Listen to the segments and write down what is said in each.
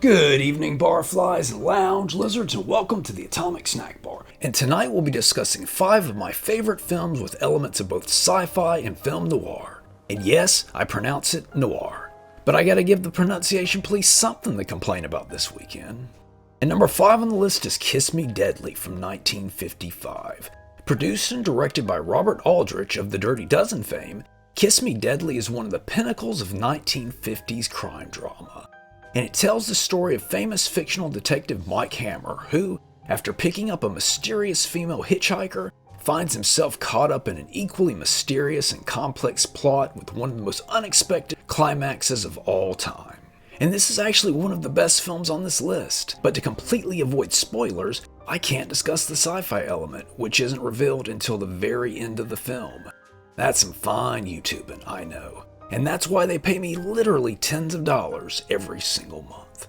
Good evening, barflies and lounge lizards, and welcome to the Atomic Snack Bar. And tonight we'll be discussing 5 of my favorite films with elements of both sci-fi and film noir. And yes, I pronounce it noir. But I gotta give the pronunciation police something to complain about this weekend. And number 5 on the list is Kiss Me Deadly from 1955. Produced and directed by Robert Aldrich of the Dirty Dozen fame, Kiss Me Deadly is one of the pinnacles of 1950s crime drama. And it tells the story of famous fictional detective Mike Hammer, who, after picking up a mysterious female hitchhiker, finds himself caught up in an equally mysterious and complex plot with one of the most unexpected climaxes of all time. And this is actually one of the best films on this list, but to completely avoid spoilers, I can't discuss the sci-fi element, which isn't revealed until the very end of the film. That's some fine YouTubing, I know. And that's why they pay me literally tens of dollars every single month.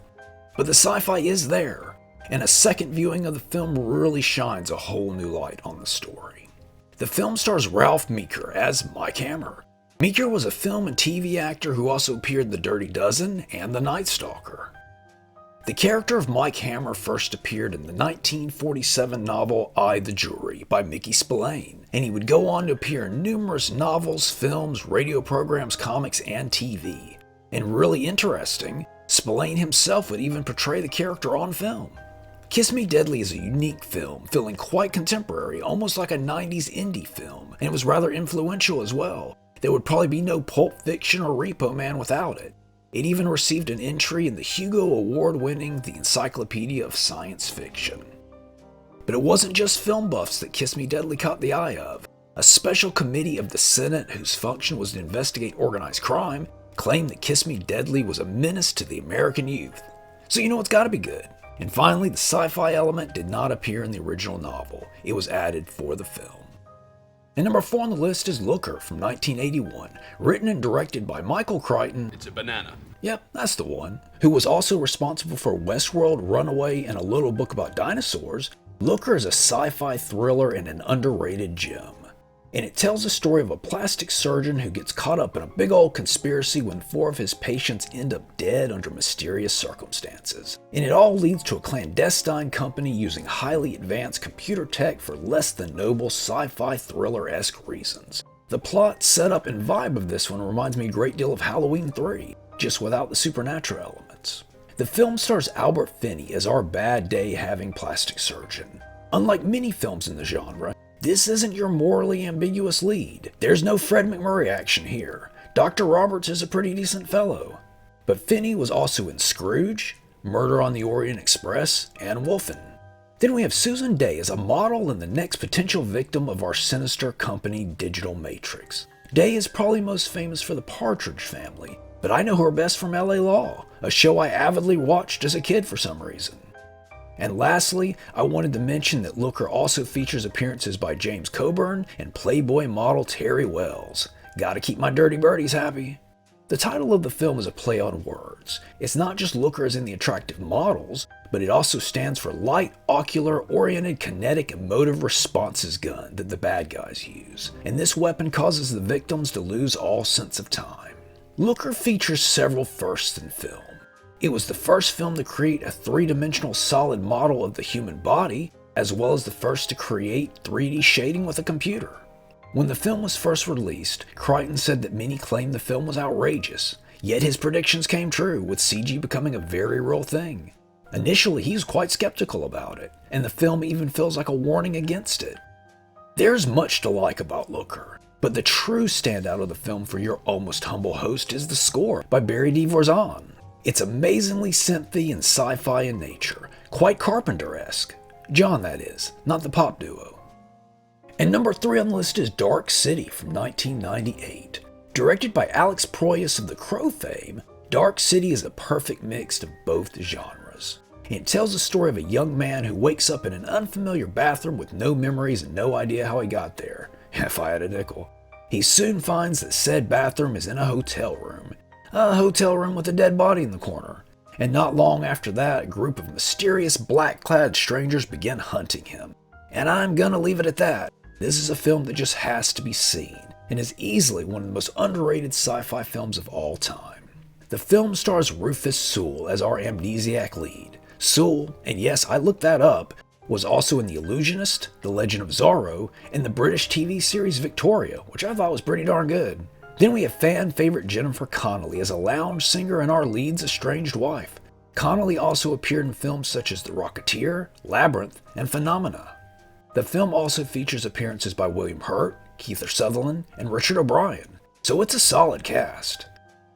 But the sci-fi is there, and a second viewing of the film really shines a whole new light on the story. The film stars Ralph Meeker as Mike Hammer. Meeker was a film and TV actor who also appeared in The Dirty Dozen and The Night Stalker. The character of Mike Hammer first appeared in the 1947 novel I, the Jury by Mickey Spillane, and he would go on to appear in numerous novels, films, radio programs, comics, and TV. And really interesting, Spillane himself would even portray the character on film. Kiss Me Deadly is a unique film, feeling quite contemporary, almost like a 90s indie film, and it was rather influential as well. There would probably be no Pulp Fiction or Repo Man without it. It even received an entry in the Hugo Award-winning The Encyclopedia of Science Fiction. But it wasn't just film buffs that Kiss Me Deadly caught the eye of. A special committee of the Senate, whose function was to investigate organized crime, claimed that Kiss Me Deadly was a menace to the American youth. So you know it's gotta be good. And finally, the sci-fi element did not appear in the original novel. It was added for the film. And number 4 on the list is Looker from 1981, written and directed by Michael Crichton. It's a banana. Yep, that's the one. Who was also responsible for Westworld, Runaway, and A Little Book About Dinosaurs. Looker is a sci-fi thriller and an underrated gem. And it tells the story of a plastic surgeon who gets caught up in a big old conspiracy when 4 of his patients end up dead under mysterious circumstances. And it all leads to a clandestine company using highly advanced computer tech for less than noble sci-fi thriller-esque reasons. The plot, setup, and vibe of this one reminds me a great deal of Halloween 3, just without the supernatural elements. The film stars Albert Finney as our bad day having plastic surgeon. Unlike many films in the genre, this isn't your morally ambiguous lead. There's no Fred McMurray action here. Dr. Roberts is a pretty decent fellow. But Finney was also in Scrooge, Murder on the Orient Express, and Wolfen. Then we have Susan Day as a model and the next potential victim of our sinister company Digital Matrix. Day is probably most famous for The Partridge Family, but I know her best from LA Law, a show I avidly watched as a kid for some reason. And lastly, I wanted to mention that Looker also features appearances by James Coburn and Playboy model Terry Wells. Gotta keep my dirty birdies happy. The title of the film is a play on words. It's not just Looker as in the attractive models, but it also stands for Light Ocular Oriented Kinetic Emotive Responses Gun that the bad guys use. And this weapon causes the victims to lose all sense of time. Looker features several firsts in film. It was the first film to create a 3-dimensional solid model of the human body, as well as the first to create 3D shading with a computer. When the film was first released, Crichton said that many claimed the film was outrageous, yet his predictions came true, with CG becoming a very real thing. Initially, he was quite skeptical about it, and the film even feels like a warning against it. There's much to like about Looker, but the true standout of the film for your almost humble host is the score by Barry Dvorak. It's amazingly synthy and sci-fi in nature, quite Carpenter-esque. John, that is, not the pop duo. And number 3 on the list is Dark City from 1998. Directed by Alex Proyas of The Crow fame, Dark City is a perfect mix of both genres. It tells the story of a young man who wakes up in an unfamiliar bathroom with no memories and no idea how he got there. If I had a nickel. He soon finds that said bathroom is in a hotel room with a dead body in the corner. And not long after that, a group of mysterious black-clad strangers begin hunting him. And I'm gonna leave it at that. This is a film that just has to be seen, and is easily one of the most underrated sci-fi films of all time. The film stars Rufus Sewell as our amnesiac lead. Sewell, and yes, I looked that up, was also in The Illusionist, The Legend of Zorro, and the British TV series Victoria, which I thought was pretty darn good. Then we have fan favorite Jennifer Connelly as a lounge singer and our lead's estranged wife. Connelly also appeared in films such as The Rocketeer, Labyrinth, and Phenomena. The film also features appearances by William Hurt, Kiefer Sutherland, and Richard O'Brien, so it's a solid cast.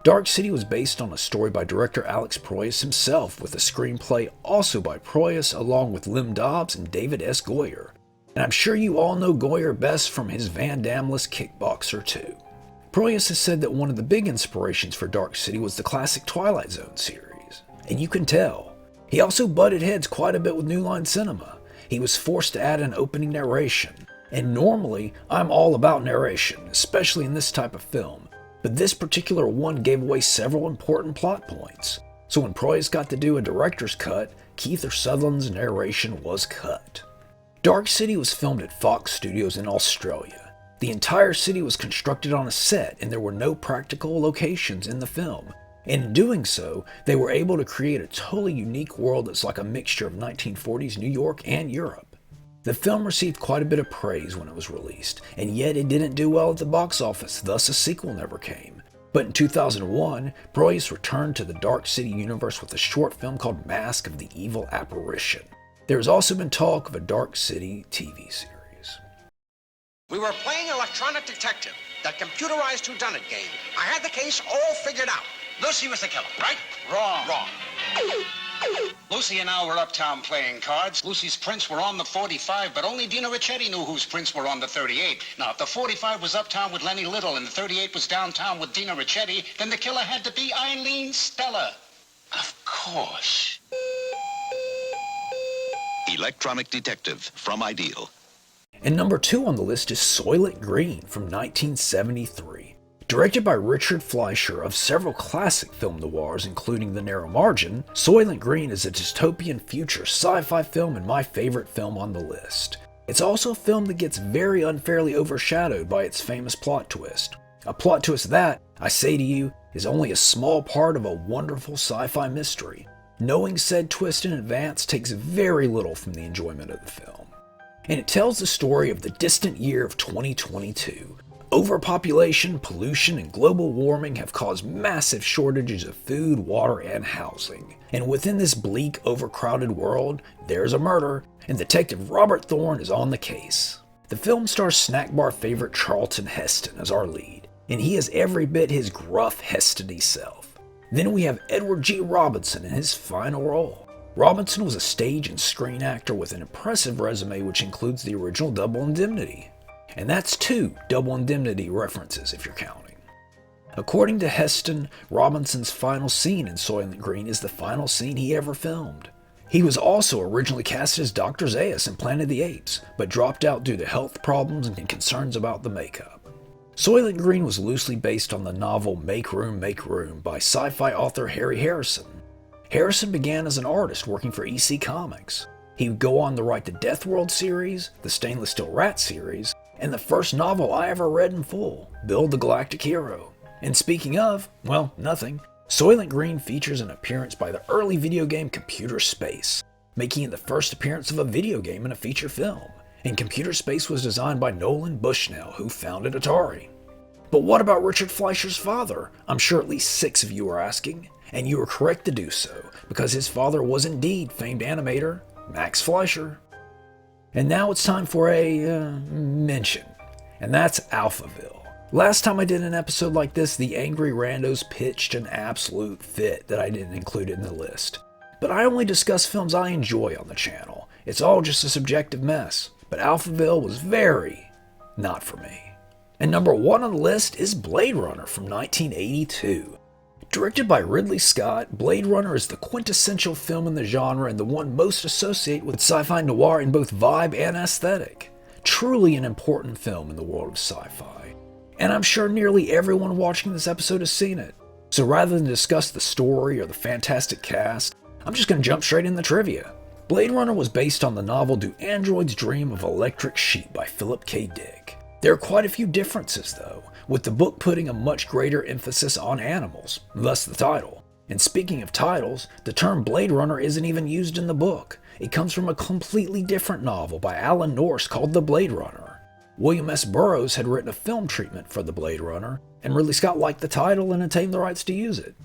Dark City was based on a story by director Alex Proyas himself, with a screenplay also by Proyas along with Lim Dobbs and David S. Goyer. And I'm sure you all know Goyer best from his Van Damme-less Kickboxer 2. Proyas has said that one of the big inspirations for Dark City was the classic Twilight Zone series, and you can tell. He also butted heads quite a bit with New Line Cinema. He was forced to add an opening narration, and normally I'm all about narration, especially in this type of film. But this particular one gave away several important plot points. So when Proyas got to do a director's cut, Kiefer Sutherland's narration was cut. Dark City was filmed at Fox Studios in Australia. The entire city was constructed on a set and there were no practical locations in the film. In doing so, they were able to create a totally unique world that's like a mixture of 1940s New York and Europe. The film received quite a bit of praise when it was released, and yet it didn't do well at the box office, thus a sequel never came. But in 2001, Proyas returned to the Dark City universe with a short film called Mask of the Evil Apparition. There has also been talk of a Dark City TV series. We were playing electronic detective, that computerized whodunit game. I had the case all figured out. Lucy was the killer, right? Wrong. Wrong. Lucy and I were uptown playing cards. Lucy's prints were on the 45, but only Dina Ricchetti knew whose prints were on the 38. Now, if the 45 was uptown with Lenny Little and the 38 was downtown with Dina Ricchetti, then the killer had to be Eileen Stella. Of course. Electronic Detective from Ideal. And number 2 on the list is Soylent Green from 1973. Directed by Richard Fleischer of several classic film noirs including The Narrow Margin, Soylent Green is a dystopian future sci-fi film and my favorite film on the list. It's also a film that gets very unfairly overshadowed by its famous plot twist. A plot twist that, I say to you, is only a small part of a wonderful sci-fi mystery. Knowing said twist in advance takes very little from the enjoyment of the film. And it tells the story of the distant year of 2022. Overpopulation, pollution, and global warming have caused massive shortages of food, water, and housing. And within this bleak, overcrowded world, there's a murder, and Detective Robert Thorne is on the case. The film stars snack bar favorite Charlton Heston as our lead, and he is every bit his gruff, Heston-y self. Then we have Edward G. Robinson in his final role. Robinson was a stage and screen actor with an impressive resume which includes the original Double Indemnity. And that's 2 Double Indemnity references if you're counting. According to Heston, Robinson's final scene in Soylent Green is the final scene he ever filmed. He was also originally cast as Dr. Zaius in Planet of the Apes, but dropped out due to health problems and concerns about the makeup. Soylent Green was loosely based on the novel Make Room, Make Room by sci-fi author Harry Harrison. Harrison began as an artist working for EC Comics. He would go on to write the Deathworld series, the Stainless Steel Rat series, and the first novel I ever read in full, Bill the Galactic Hero. And speaking of, well, nothing, Soylent Green features an appearance by the early video game Computer Space, making it the first appearance of a video game in a feature film. And Computer Space was designed by Nolan Bushnell, who founded Atari. But what about Richard Fleischer's father? I'm sure at least 6 of you are asking, and you are correct to do so, because his father was indeed famed animator Max Fleischer. And now it's time for a mention, and that's Alphaville. Last time I did an episode like this, the Angry Randos pitched an absolute fit that I didn't include in the list. But I only discuss films I enjoy on the channel. It's all just a subjective mess, but Alphaville was very not for me. And number 1 on the list is Blade Runner from 1982. Directed by Ridley Scott, Blade Runner is the quintessential film in the genre and the one most associated with sci-fi noir in both vibe and aesthetic. Truly an important film in the world of sci-fi. And I'm sure nearly everyone watching this episode has seen it. So rather than discuss the story or the fantastic cast, I'm just going to jump straight in the trivia. Blade Runner was based on the novel Do Androids Dream of Electric Sheep by Philip K. Dick. There are quite a few differences though, with the book putting a much greater emphasis on animals, thus the title. And speaking of titles, the term Blade Runner isn't even used in the book. It comes from a completely different novel by Alan Norse called The Blade Runner. William S. Burroughs had written a film treatment for The Blade Runner, and Ridley Scott liked the title and obtained the rights to use it.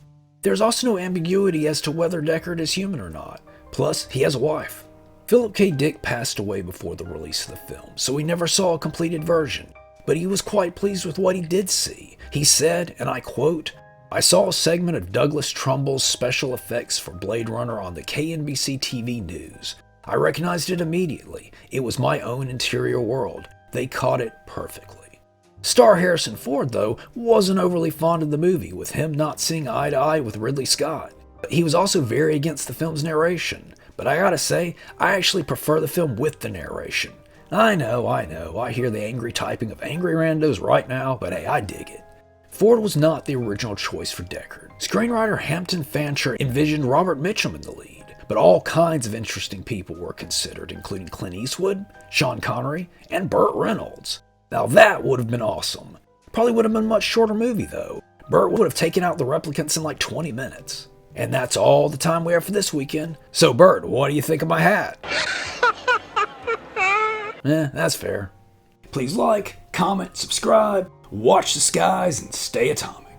There's also no ambiguity as to whether Deckard is human or not. Plus, he has a wife. Philip K. Dick passed away before the release of the film, so we never saw a completed version. But he was quite pleased with what he did see. He said, and I quote, "I saw a segment of Douglas Trumbull's special effects for Blade Runner on the KNBC TV news. I recognized it immediately. It was my own interior world. They caught it perfectly." Star Harrison Ford, though, wasn't overly fond of the movie, with him not seeing eye to eye with Ridley Scott. He was also very against the film's narration, but I gotta say, I actually prefer the film with the narration. I know, I hear the angry typing of angry randos right now, but hey, I dig it. Ford was not the original choice for Deckard. Screenwriter Hampton Fancher envisioned Robert Mitchum in the lead, but all kinds of interesting people were considered, including Clint Eastwood, Sean Connery, and Burt Reynolds. Now that would have been awesome. Probably would have been a much shorter movie though. Burt would have taken out the replicants in like 20 minutes. And that's all the time we have for this weekend. So Burt, what do you think of my hat? That's fair. Please like, comment, subscribe, watch the skies, and stay atomic.